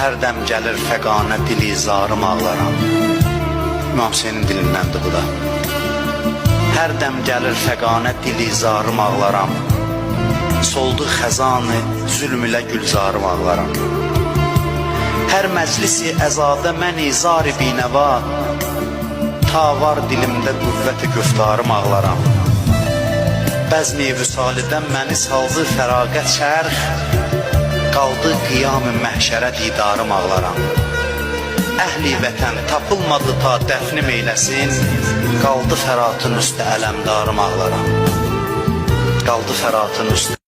Hər dəm gəlir fəqanə dilizarım ağlaram. İmam Hüseynin dilindəndir bu da. Hər dəm gəlir fəqanə dilizarım ağlaram. Soldu xəzanı zülm ilə gülzarım ağlaram. Hər məclisi əzadə mən izar-ı binəva, ta var dilimdə qüvvət-i güftarım ağlaram. Bəzmi vüsalidən məni saldı fəraqət şərx, qaldı qiyam-ı məhşərə didarım ağlaram. Əhli vətən tapılmadı ta dəfnim eyləsin, qaldı fəratın üstə ələmdarım ağlaram. Qaldı fəratın üstə